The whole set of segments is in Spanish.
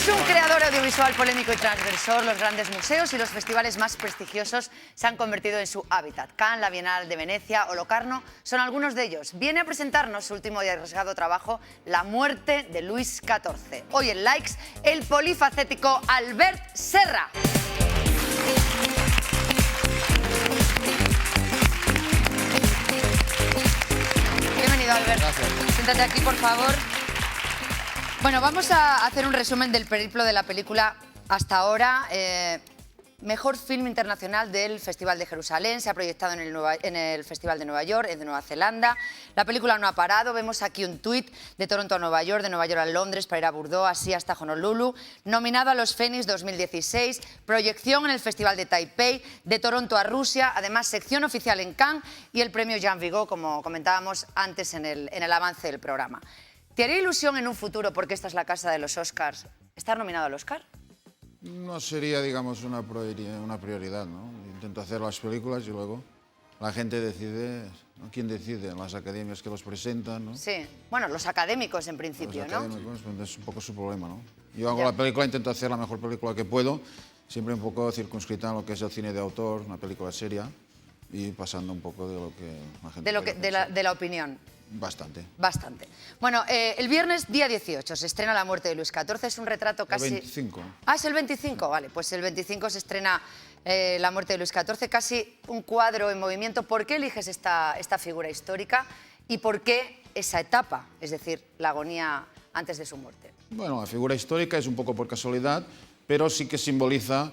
Es un creador audiovisual polémico y transgresor. Los grandes museos y los festivales más prestigiosos se han convertido en su hábitat. Cannes, la Bienal de Venecia o Locarno son algunos de ellos. Viene a presentarnos su último y arriesgado trabajo, La muerte de Luis XIV. Hoy en Likes, el polifacético Albert Serra. Bienvenido, Albert. Gracias. Siéntate aquí, por favor. Bueno, vamos a hacer un resumen del periplo de la película hasta ahora. Mejor film internacional del Festival de Jerusalén, se ha proyectado en el Festival de Nueva York, en de Nueva Zelanda. La película no ha parado, vemos aquí un tuit de Toronto a Nueva York, de Nueva York a Londres, para ir a Bordeaux, así hasta Honolulu. Nominado a los Phoenix 2016, proyección en el Festival de Taipei, de Toronto a Rusia, además sección oficial en Cannes y el premio Jean Vigo, como comentábamos antes en el avance del programa. ¿Te haría ilusión en un futuro, porque esta es la casa de los Oscars, estar nominado al Oscar? No sería, digamos, una prioridad, ¿no? Intento hacer las películas y luego la gente decide, ¿no? ¿Quién decide? Las academias que los presentan, ¿no? Sí, bueno, los académicos en principio, Los ¿no? académicos, pues, es un poco su problema, ¿no? Yo hago la película, intento hacer la mejor película que puedo, siempre un poco circunscrita en lo que es el cine de autor, una película seria, y pasando un poco de lo que la gente... De la opinión. Bastante. Bastante. Bueno, el viernes, día 18, se estrena La muerte de Luis XIV. Es un retrato casi... El 25. Ah, es el 25, vale. Pues el 25 se estrena La muerte de Luis XIV, casi un cuadro en movimiento. ¿Por qué eliges esta figura histórica y por qué esa etapa, es decir, la agonía antes de su muerte? Bueno, la figura histórica es un poco por casualidad, pero sí que simboliza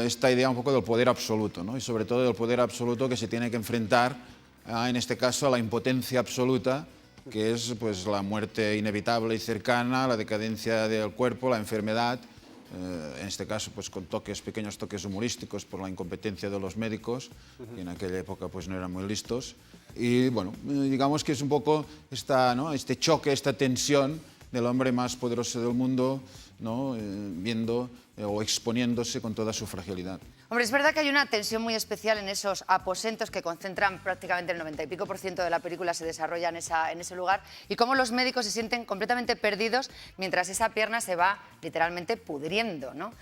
esta idea un poco del poder absoluto, ¿no? Y sobre todo del poder absoluto que se tiene que enfrentar en este caso a la impotencia absoluta, que es pues, la muerte inevitable y cercana, la decadencia del cuerpo, la enfermedad, en este caso pues, con pequeños toques humorísticos por la incompetencia de los médicos, que en aquella época pues, no eran muy listos. Y bueno, digamos que es un poco este choque, esta tensión del hombre más poderoso del mundo, ¿no? Viendo o exponiéndose con toda su fragilidad. Hombre, es verdad que hay una tensión muy especial en esos aposentos que concentran prácticamente el 90 y pico % de la película, se desarrolla en ese lugar, y cómo los médicos se sienten completamente perdidos mientras esa pierna se va literalmente pudriendo, ¿no?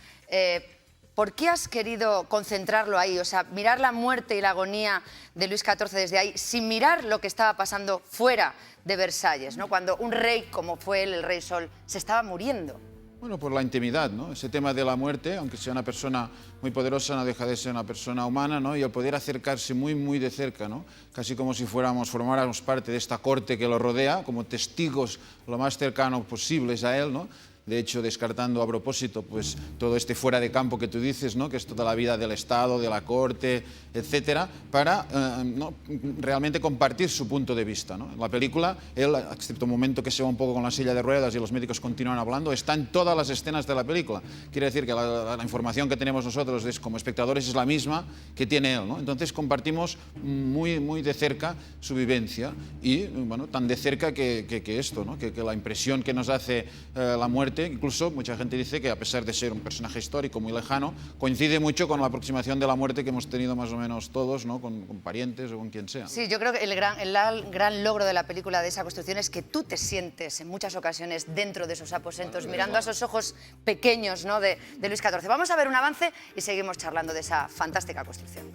¿Por qué has querido concentrarlo ahí? O sea, mirar la muerte y la agonía de Luis XIV desde ahí, sin mirar lo que estaba pasando fuera de Versalles, ¿no? Cuando un rey, como fue él, el Rey Sol, se estaba muriendo. Bueno, por la intimidad, ¿no? Ese tema de la muerte, aunque sea una persona muy poderosa, no deja de ser una persona humana, ¿no? Y el poder acercarse muy, muy de cerca, ¿no? Casi como si formáramos parte de esta corte que lo rodea, como testigos lo más cercanos posibles a él, ¿no? De hecho, descartando a propósito pues, todo este fuera de campo que tú dices, ¿no? Que es toda la vida del Estado, de la corte, etcétera, para ¿no? realmente compartir su punto de vista, ¿no? En la película, él, excepto un momento que se va un poco con la silla de ruedas y los médicos continúan hablando, está en todas las escenas de la película. Quiere decir que la información que tenemos nosotros como espectadores es la misma que tiene él, ¿no? Entonces compartimos muy, muy de cerca su vivencia y, bueno, tan de cerca que esto, ¿no? Que la impresión que nos hace la muerte, incluso mucha gente dice que a pesar de ser un personaje histórico muy lejano, coincide mucho con la aproximación de la muerte que hemos tenido más o menos todos, ¿no? Con parientes o con quien sea. Sí, yo creo que el gran logro de la película, de esa construcción, es que tú te sientes en muchas ocasiones dentro de esos aposentos, mirando a esos ojos pequeños, ¿no? de Luis XIV. Vamos a ver un avance y seguimos charlando de esa fantástica construcción.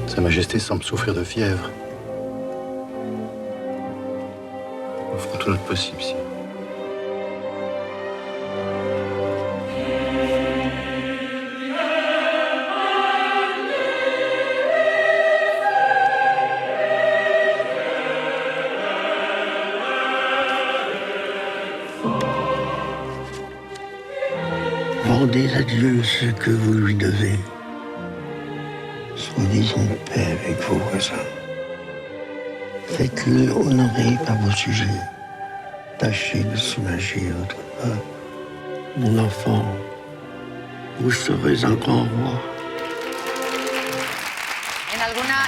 Sa Majesté semble souffrir de fièvre. Nous ferons tout notre possible, sire. Rendez à Dieu ce que vous lui devez. Soyez en paix avec vos voisins. Faites-le honorer par vos sujets. Tâchez de soulager votre peuple. Mon enfant, vous serez un grand roi.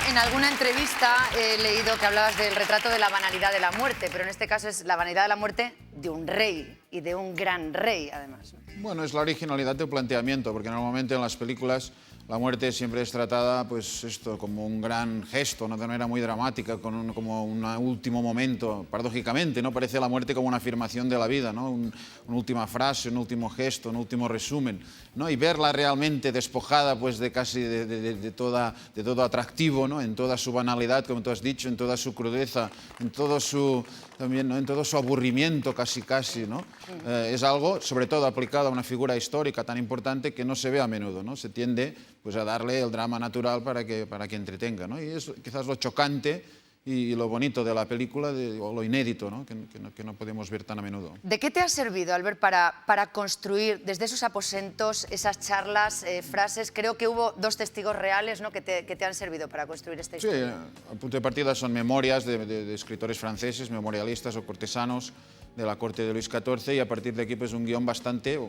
En alguna entrevista he leído que hablabas del retrato de la banalidad de la muerte, pero en este caso es la banalidad de la muerte de un rey y de un gran rey, además, ¿no? Bueno, es la originalidad del planteamiento, porque normalmente en las películas la muerte siempre es tratada, pues esto, como un gran gesto, ¿no? De manera muy dramática, como un último momento, paradójicamente, ¿no? Parece la muerte como una afirmación de la vida, ¿no? Una última frase, un último gesto, un último resumen, ¿no? Y verla realmente despojada, pues, de casi de todo atractivo, ¿no? En toda su banalidad, como tú has dicho, en toda su crudeza, en todo su, también, ¿no? En todo su aburrimiento, casi, ¿no? Es algo, sobre todo, aplicado a una figura histórica tan importante que no se ve a menudo, ¿no? Se tiende, pues, a darle el drama natural para que entretenga, ¿no? Y es quizás lo chocante y lo bonito de la película, o lo inédito, ¿no? Que no podemos ver tan a menudo. ¿De qué te ha servido, Albert, para construir desde esos aposentos, esas charlas, frases? Creo que hubo 2 testigos reales, ¿no? que te han servido para construir esta historia. Sí, el punto de partida son memorias de escritores franceses, memorialistas o cortesanos de la corte de Luis XIV, y a partir de aquí, pues, un guión bastante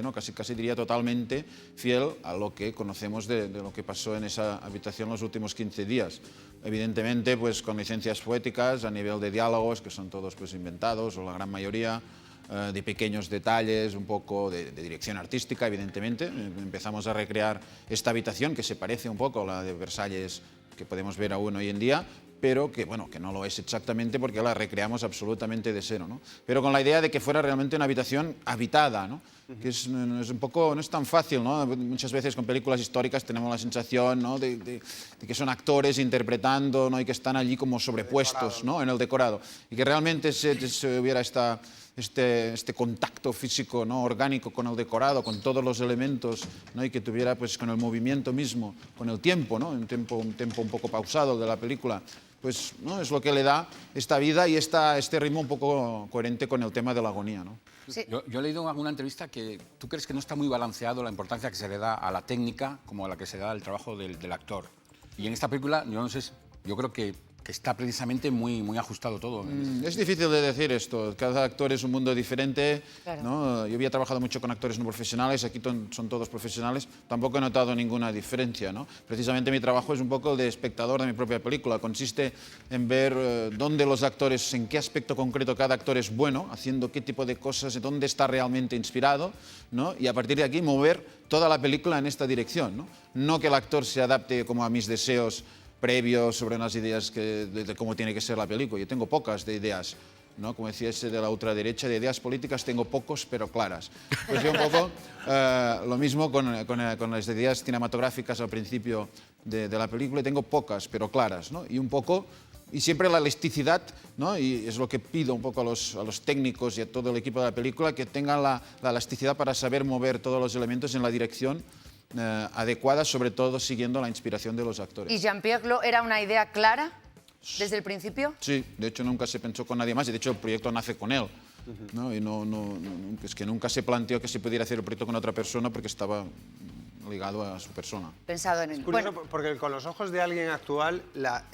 no, casi diría totalmente fiel a lo que conocemos de lo que pasó en esa habitación los últimos 15 días. Evidentemente, pues, con licencias poéticas a nivel de diálogos, que son todos, pues, inventados, o la gran mayoría, de pequeños detalles, un poco de dirección artística, evidentemente. Empezamos a recrear esta habitación, que se parece un poco a la de Versalles, que podemos ver aún hoy en día, pero que, bueno, que no lo es exactamente porque la recreamos absolutamente de cero, ¿no? Pero con la idea de que fuera realmente una habitación habitada, ¿no? Que es un poco, no es tan fácil, ¿no? Muchas veces con películas históricas tenemos la sensación, ¿no? de que son actores interpretando, ¿no? Y que están allí como sobrepuestos, ¿no? En el decorado. Y que realmente se hubiera este contacto físico, ¿no? Orgánico con el decorado, con todos los elementos, ¿no? Y que tuviera, pues, con el movimiento mismo, con el tiempo, ¿no? Un tiempo un poco pausado de la película, pues, ¿no? Es lo que le da esta vida y este ritmo un poco coherente con el tema de la agonía, ¿no? Sí. Yo he leído en alguna entrevista que tú crees que no está muy balanceado la importancia que se le da a la técnica como a la que se da al trabajo del actor. Y en esta película, yo no sé, yo creo que está precisamente muy ajustado todo. Es difícil de decir esto. Cada actor es un mundo diferente, Claro. ¿no? Yo había trabajado mucho con actores no profesionales, aquí son todos profesionales. Tampoco he notado ninguna diferencia, ¿no? Precisamente mi trabajo es un poco el de espectador de mi propia película. Consiste en ver dónde los actores, en qué aspecto concreto cada actor es bueno, haciendo qué tipo de cosas, dónde está realmente inspirado, ¿no? Y a partir de aquí mover toda la película en esta dirección, ¿no? No que el actor se adapte como a mis deseos previos sobre unas ideas de cómo tiene que ser la película. Yo tengo pocas de ideas, ¿no? Como decía ese de la ultraderecha, de ideas políticas tengo pocos, pero claras. Pues yo un poco lo mismo con las ideas cinematográficas al principio de la película, tengo pocas, pero claras, ¿no? Y un poco, y siempre la elasticidad, ¿no? Y es lo que pido un poco a los técnicos y a todo el equipo de la película, que tengan la elasticidad para saber mover todos los elementos en la dirección adecuada, sobre todo siguiendo la inspiración de los actores. ¿Y Jean-Pierre Clos era una idea clara desde el principio? Sí, de hecho nunca se pensó con nadie más y de hecho el proyecto nace con él. ¿No? Y es que nunca se planteó que se pudiera hacer el proyecto con otra persona porque estaba ligado a su persona. Pensado en él. Es curioso porque con los ojos de alguien actual, la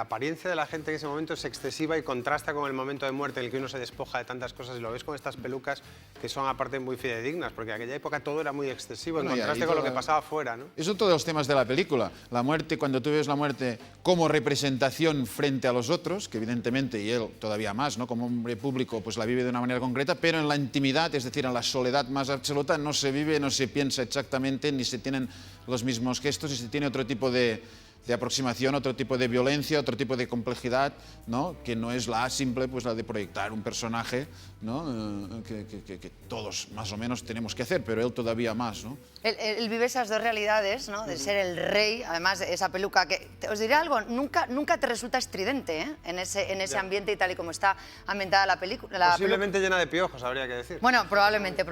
apariencia de la gente en ese momento es excesiva y contrasta con el momento de muerte en el que uno se despoja de tantas cosas, y lo ves con estas pelucas que son aparte muy fidedignas, porque en aquella época todo era muy excesivo, en contraste con lo que pasaba afuera, ¿no? Eso son todos los temas de la película. La muerte, cuando tú ves la muerte como representación frente a los otros, que evidentemente, y él todavía más, ¿no? Como hombre público, pues la vive de una manera concreta, pero en la intimidad, es decir, en la soledad más absoluta, no se vive, no se piensa exactamente, ni se tienen los mismos gestos y se tiene otro tipo de aproximación, otro tipo de violencia, otro tipo de complejidad, ¿no? Que no es la simple, pues la de proyectar un personaje, ¿no? Que todos más o menos tenemos que hacer, pero él todavía más, ¿no? Él vive esas 2 realidades, ¿no? De ser el rey, además esa peluca que... Os diré algo, nunca te resulta estridente, ¿eh? En ese ambiente y tal y como está ambientada la película. Posiblemente llena de piojos, habría que decir. Bueno, probablemente.